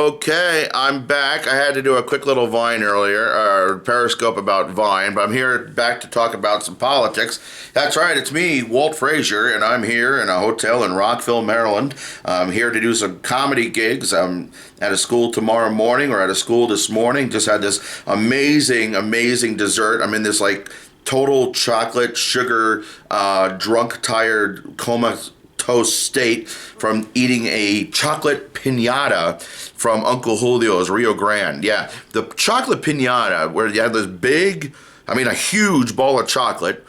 Okay, I'm back. I had to do a quick little Vine earlier, or Periscope about Vine, but I'm here back to talk about some politics. That's right, it's me, Walt Frazier, and I'm here in a hotel in Rockville, Maryland. I'm here to do some comedy gigs. I'm at a school tomorrow morning, or at a school this morning. Just had this amazing dessert. I'm in this total chocolate, sugar, drunk, tired, comatose state from eating a chocolate piñata from Uncle Julio's Rio Grande. Yeah, the chocolate piñata where you have this a huge ball of chocolate,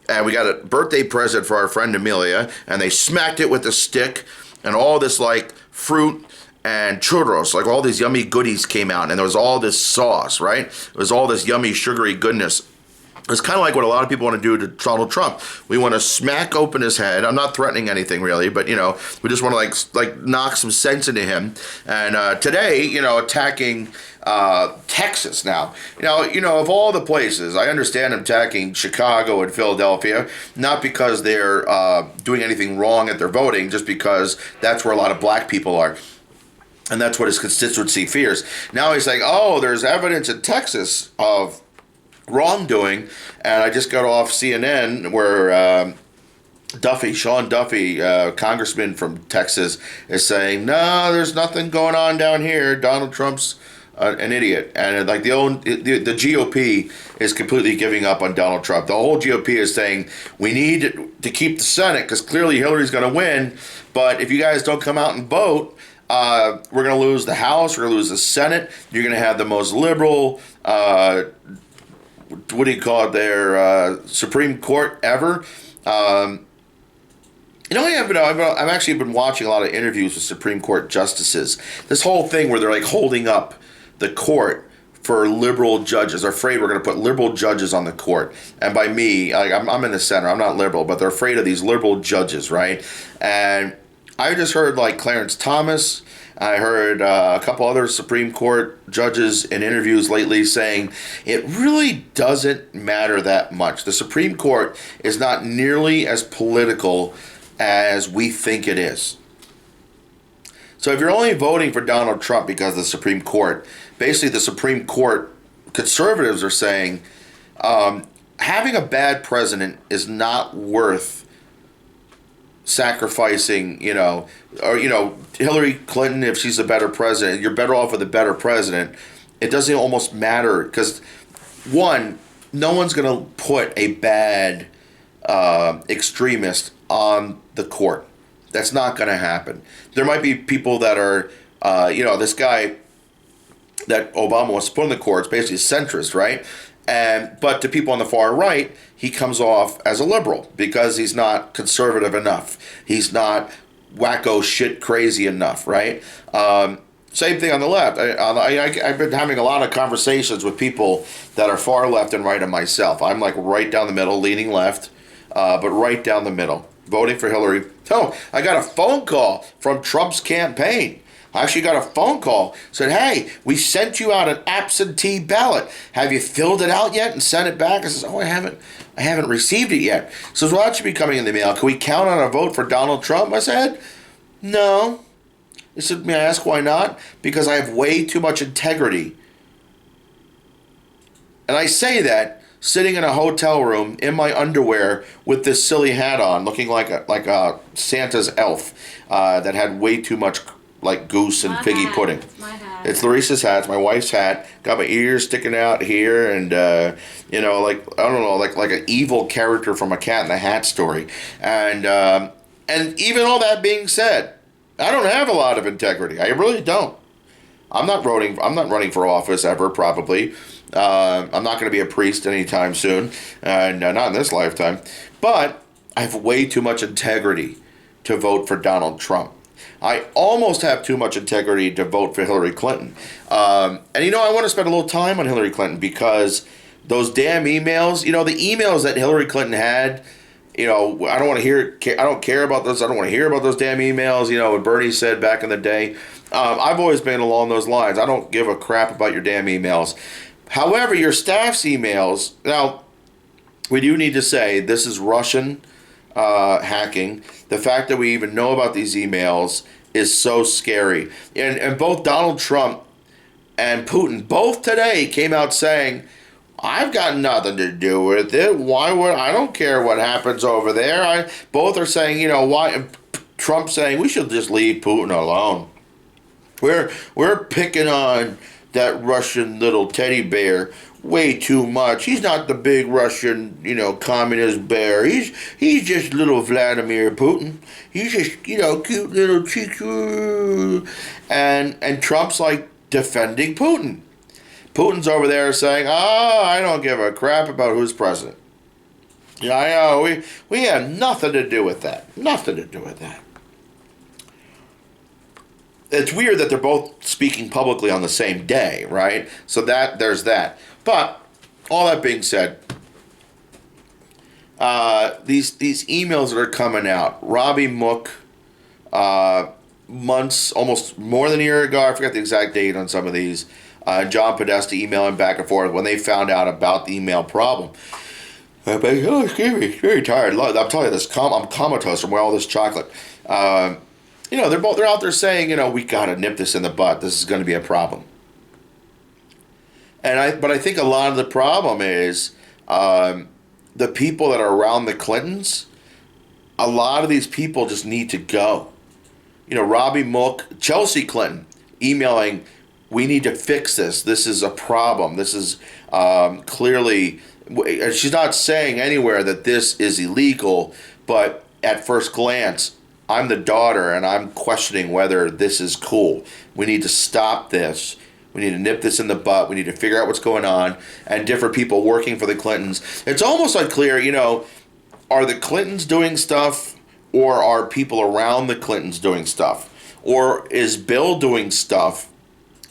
and we got a birthday present for our friend Amelia, and they smacked it with a stick, and all this fruit and churros, all these yummy goodies came out, and there was all this sauce, right? It was all this yummy sugary goodness. It's kind of like what a lot of people want to do to Donald Trump. We want to smack open his head. I'm not threatening anything really, but we just want to knock some sense into him. And today, attacking Texas now. Of all the places, I understand attacking Chicago and Philadelphia, not because they're doing anything wrong at their voting, just because that's where a lot of black people are. And that's what his constituency fears. Now he's like, oh, there's evidence in Texas of wrongdoing, and I just got off CNN where Sean Duffy, congressman from Texas, is saying, no, there's nothing going on down here. Donald Trump's an idiot. And the GOP is completely giving up on Donald Trump. The whole GOP is saying, we need to keep the Senate because clearly Hillary's going to win, but if you guys don't come out and vote, we're going to lose the House, we're going to lose the Senate, you're going to have the most liberal Supreme Court ever. I've actually been watching a lot of interviews with Supreme Court justices. This whole thing where they're holding up the court for liberal judges. They're afraid we're going to put liberal judges on the court. And by me, I'm in the center. I'm not liberal, but they're afraid of these liberal judges, right? And I just heard Clarence Thomas. I heard a couple other Supreme Court judges in interviews lately saying it really doesn't matter that much. The Supreme Court is not nearly as political as we think it is. So if you're only voting for Donald Trump because of the Supreme Court, basically the Supreme Court conservatives are saying having a bad president is not worth sacrificing, Hillary Clinton, if she's a better president, you're better off with a better president. It doesn't almost matter because, one, no one's going to put a bad extremist on the court. That's not going to happen. There might be people that are, this guy that Obama wants to put on the court is basically a centrist, right? But to people on the far right, he comes off as a liberal because he's not conservative enough. He's not wacko shit crazy enough, right? Same thing on the left. I've been having a lot of conversations with people that are far left and right of myself. I'm right down the middle, leaning left, but right down the middle, voting for Hillary. Oh, I got a phone call from Trump's campaign. I actually got a phone call, said, hey, we sent you out an absentee ballot. Have you filled it out yet and sent it back? I says, oh, I haven't received it yet. So well, that should be coming in the mail. Can we count on a vote for Donald Trump? I said, no. He said, may I ask why not? Because I have way too much integrity. And I say that sitting in a hotel room in my underwear with this silly hat on, looking like a Santa's elf that had way too much goose and figgy pudding. It's my hat. It's Larissa's hat. It's my wife's hat. Got my ears sticking out here, and I don't know, like an evil character from a Cat in the Hat story. And even all that being said, I don't have a lot of integrity. I really don't. I'm not running for office ever. Probably. I'm not going to be a priest anytime soon, and not in this lifetime. But I have way too much integrity to vote for Donald Trump. I almost have too much integrity to vote for Hillary Clinton. I want to spend a little time on Hillary Clinton because those damn emails, the emails that Hillary Clinton had, I don't care about those. I don't want to hear about those damn emails, what Bernie said back in the day. I've always been along those lines. I don't give a crap about your damn emails. However, your staff's emails, now, we do need to say this is Russian hacking. The fact that we even know about these emails is so scary. And both Donald Trump and Putin, both today came out saying, I've got nothing to do with it. Why would I don't care what happens over there. Both are saying, why Trump saying we should just leave Putin alone. We're picking on that Russian little teddy bear way too much. He's not the big Russian, communist bear. He's just little Vladimir Putin. He's just, cute little cheeky. And Trump's like defending Putin. Putin's over there saying, I don't give a crap about who's president. Yeah, I know. We have nothing to do with that. Nothing to do with that. It's weird that they're both speaking publicly on the same day, right? So there's that. But all that being said, these emails that are coming out, Robbie Mook, months, almost more than a year ago, I forget the exact date on some of these, John Podesta emailing back and forth when they found out about the email problem. But, it's very tired. I'm telling you this, I'm comatose from all this chocolate. They're out there saying, we got to nip this in the butt. This is going to be a problem. But I think a lot of the problem is the people that are around the Clintons. A lot of these people just need to go. Robbie Mook, Chelsea Clinton, emailing, we need to fix this. This is a problem. This is clearly, she's not saying anywhere that this is illegal, but at first glance, I'm the daughter and I'm questioning whether this is cool. We need to stop this. We need to nip this in the butt. We need to figure out what's going on. And different people working for the Clintons. It's almost unclear, are the Clintons doing stuff or are people around the Clintons doing stuff? Or is Bill doing stuff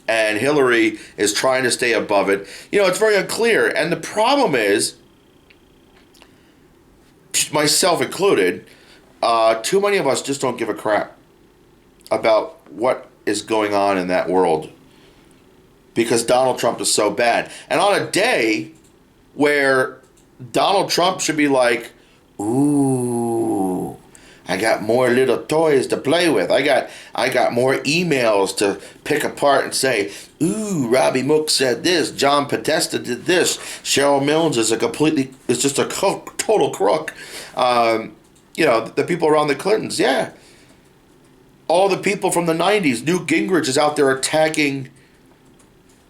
and Hillary is trying to stay above it? It's very unclear. And the problem is, myself included, too many of us just don't give a crap about what is going on in that world because Donald Trump is so bad. And on a day where Donald Trump should be like, ooh, I got more little toys to play with. I got more emails to pick apart and say, ooh, Robbie Mook said this, John Podesta did this, Cheryl Mills is just a total crook. The people around the Clintons, yeah. All the people from the 90s, Newt Gingrich is out there attacking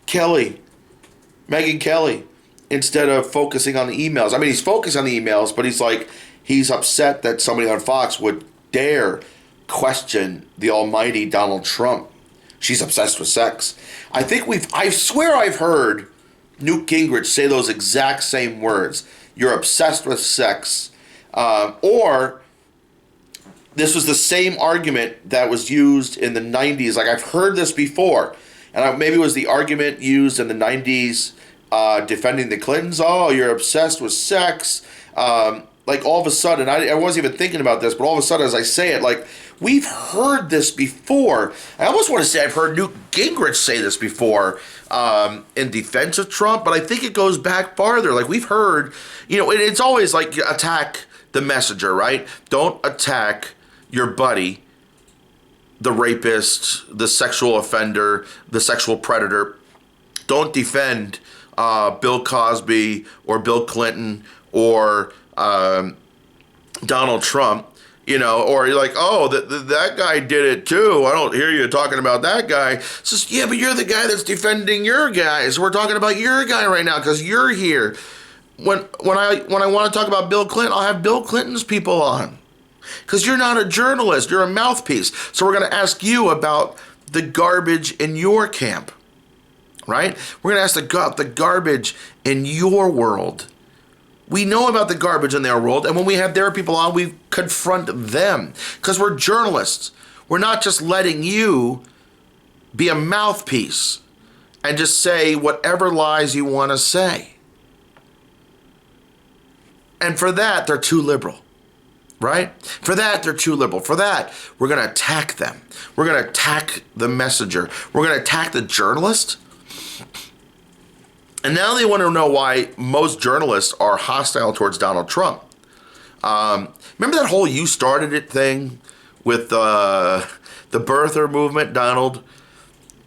Megyn Kelly, instead of focusing on the emails. I mean, he's focused on the emails, but he's upset that somebody on Fox would dare question the almighty Donald Trump. She's obsessed with sex. I swear I've heard Newt Gingrich say those exact same words. You're obsessed with sex. Or this was the same argument that was used in the 90s. Like, I've heard this before. And maybe it was the argument used in the 90s defending the Clintons. Oh, you're obsessed with sex. Like, all of a sudden, I wasn't even thinking about this, but all of a sudden, as I say it, like, we've heard this before. I almost want to say I've heard Newt Gingrich say this before in defense of Trump, but I think it goes back farther. Like, we've heard, it's always like attack the messenger, right? Don't attack your buddy, the rapist, the sexual offender, the sexual predator. Don't defend Bill Cosby or Bill Clinton or Donald Trump, or you're like, oh, that guy did it too. I don't hear you talking about that guy. It's just, yeah, but you're the guy that's defending your guys. We're talking about your guy right now because you're here. When I want to talk about Bill Clinton, I'll have Bill Clinton's people on. Because you're not a journalist, you're a mouthpiece. So we're going to ask you about the garbage in your camp, right? We're going to ask the garbage in your world. We know about the garbage in their world, and when we have their people on, we confront them. Because we're journalists. We're not just letting you be a mouthpiece and just say whatever lies you want to say. And for that, they're too liberal. Right? For that, they're too liberal. For that, we're going to attack them. We're going to attack the messenger. We're going to attack the journalist. And now they want to know why most journalists are hostile towards Donald Trump. Remember that whole "you started it" thing with the The birther movement, Donald.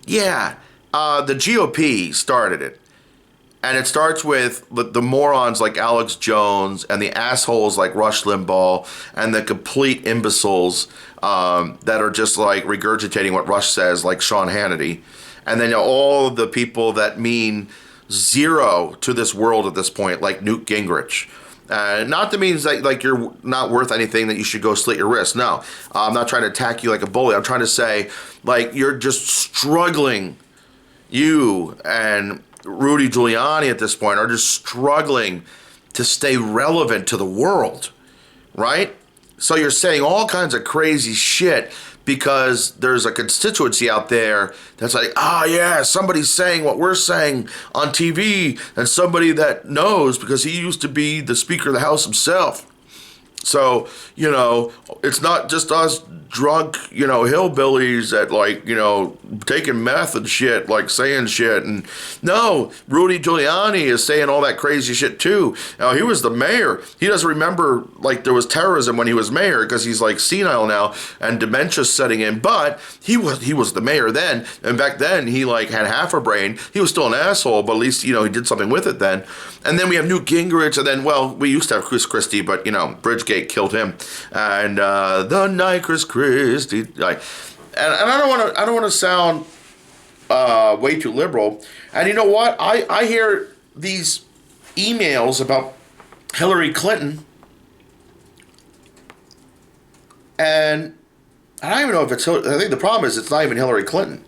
Yeah, the GOP started it. And it starts with the morons like Alex Jones and the assholes like Rush Limbaugh and the complete imbeciles that are just like regurgitating what Rush says, like Sean Hannity. And then all of the people that mean zero to this world at this point, like Newt Gingrich. Not to mean like you're not worth anything, that you should go slit your wrist. No, I'm not trying to attack you like a bully. I'm trying to say, like, you're just struggling. You and Rudy Giuliani at this point are just struggling to stay relevant to the world, right? So you're saying all kinds of crazy shit because there's a constituency out there that's like, yeah, somebody's saying what we're saying on TV, and somebody that knows because he used to be the Speaker of the House himself. So, it's not just us drunk, hillbillies that taking meth and shit, like saying shit. And no, Rudy Giuliani is saying all that crazy shit too. Now, he was the mayor. He doesn't remember there was terrorism when he was mayor because he's senile now and dementia's setting in. But he was the mayor then. And back then he had half a brain. He was still an asshole, but at least, he did something with it then. And then we have Newt Gingrich, and then, we used to have Chris Christie, but, Bridgegate killed him. And the night Chris Christie, and I don't want to sound way too liberal. And you know what? I hear these emails about Hillary Clinton, and I don't even know if it's. I think the problem is it's not even Hillary Clinton.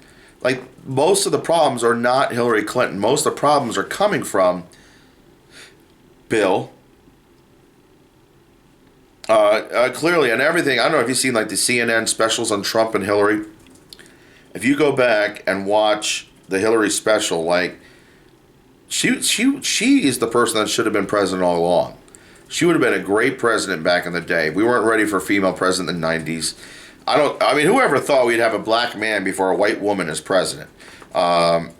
Most of the problems are not Hillary Clinton. Most of the problems are coming from Bill. Clearly, and everything. I don't know if you've seen the CNN specials on Trump and Hillary. If you go back and watch the Hillary special, she is the person that should have been president all along. She would have been a great president back in the day. We weren't ready for a female president in the 90s. Whoever thought we'd have a black man before a white woman as president? If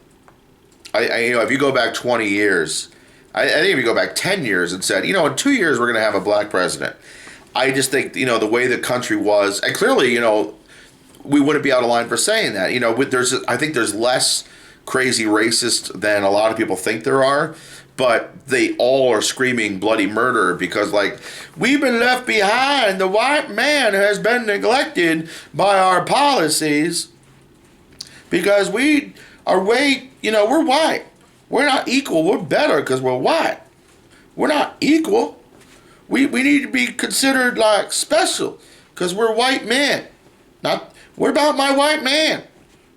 you go back 20 years, I think if you go back 10 years and said, in 2 years we're going to have a black president. I just think, the way the country was, and clearly, we wouldn't be out of line for saying that. I think there's less crazy racist than a lot of people think there are, but they all are screaming bloody murder because, we've been left behind. The white man has been neglected by our policies because we are we're white. We're not equal. We're better because we're white. We're not equal. We need to be considered special because we're white men. What about my white man?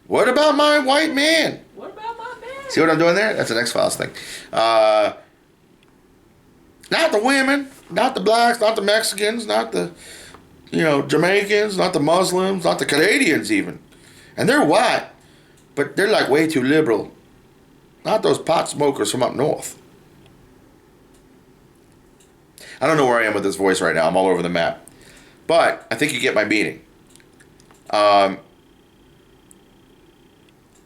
What about my white man? What about my man? See what I'm doing there? That's an XFiles thing. Not the women, not the blacks, not the Mexicans, not the Jamaicans, not the Muslims, not the Canadians even. And they're white, but they're way too liberal. Not those pot smokers from up north. I don't know where I am with this voice right now. I'm all over the map. But I think you get my meaning. And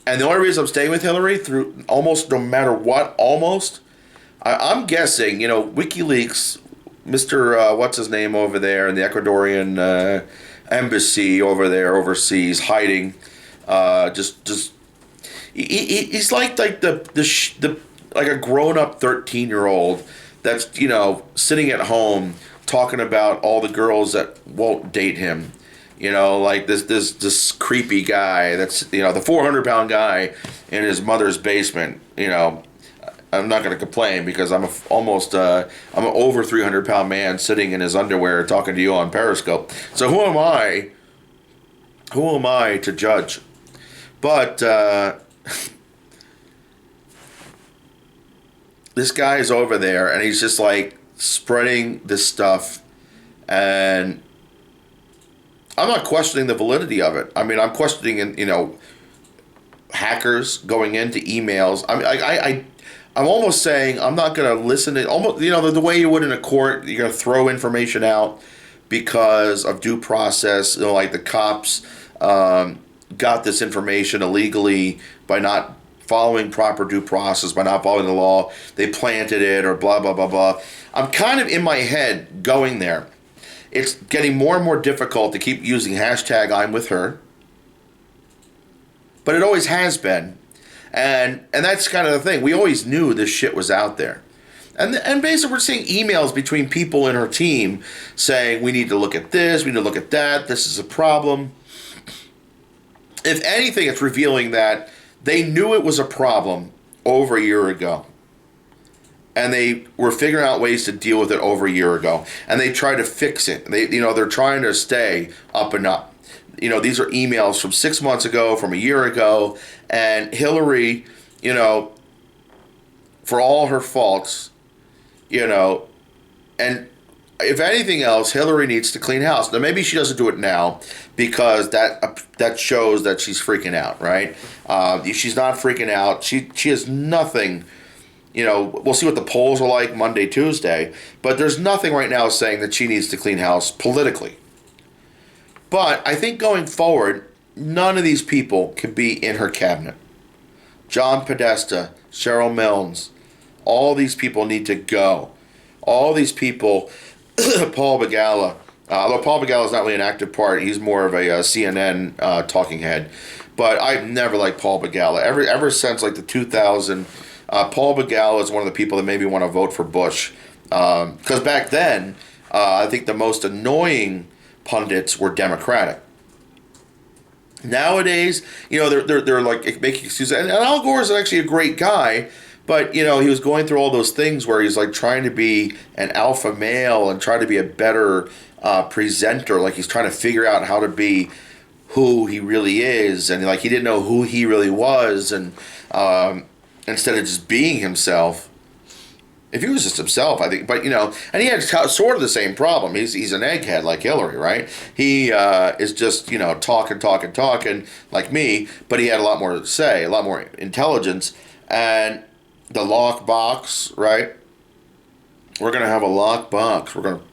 the only reason I'm staying with Hillary through almost no matter what, I'm guessing, WikiLeaks, Mr. What's his name over there in the Ecuadorian embassy over there overseas hiding, he's like a grown-up 13-year-old that's, sitting at home talking about all the girls that won't date him. This creepy guy that's, the 400-pound guy in his mother's basement. I'm not going to complain because I'm an over 300-pound man sitting in his underwear talking to you on Periscope. So who am I? Who am I to judge? But this guy is over there, and he's just spreading this stuff, and I'm not questioning the validity of it. I mean, I'm questioning, hackers going into emails. I'm almost saying I'm not going to listen to almost, the way you would in a court. You're going to throw information out because of due process. The cops got this information illegally by not following proper due process, by not following the law. They planted it or blah, blah, blah, blah. I'm kind of in my head going there. It's getting more and more difficult to keep using hashtag I'm with her. but it always has been. And that's kind of the thing. We always knew this shit was out there. And basically we're seeing emails between people in her team saying, we need to look at this, we need to look at that, this is a problem. If anything, it's revealing that they knew it was a problem over a year ago. And they were figuring out ways to deal with it over a year ago. And they tried to fix it. They're trying to stay up and up. These are emails from 6 months ago, from a year ago. And Hillary, for all her faults, and if anything else, Hillary needs to clean house. Now, maybe she doesn't do it now because that shows that she's freaking out, right? She's not freaking out. She has nothing. We'll see what the polls are like Monday, Tuesday, but there's nothing right now saying that she needs to clean house politically. But I think going forward, none of these people can be in her cabinet. John Podesta, Cheryl Milnes, all these people need to go. All these people, Paul Begala, although Paul Begala is not really an active part, he's more of a CNN talking head. But I've never liked Paul Begala. Ever since like the 2000, Paul Begala is one of the people that made me want to vote for Bush. Because back then, I think the most annoying pundits were Democratic. Nowadays, they're like making excuses. And Al Gore is actually a great guy. But, he was going through all those things where he's like trying to be an alpha male and trying to be a better presenter. Like he's trying to figure out how to be who he really is. And like he didn't know who he really was. And instead of just being himself, if he was just himself, I think. But, and he had sort of the same problem. He's an egghead like Hillary, right? He is just, talking like me. But he had a lot more to say, a lot more intelligence. And the lockbox, right? We're going to have a lockbox. We're going to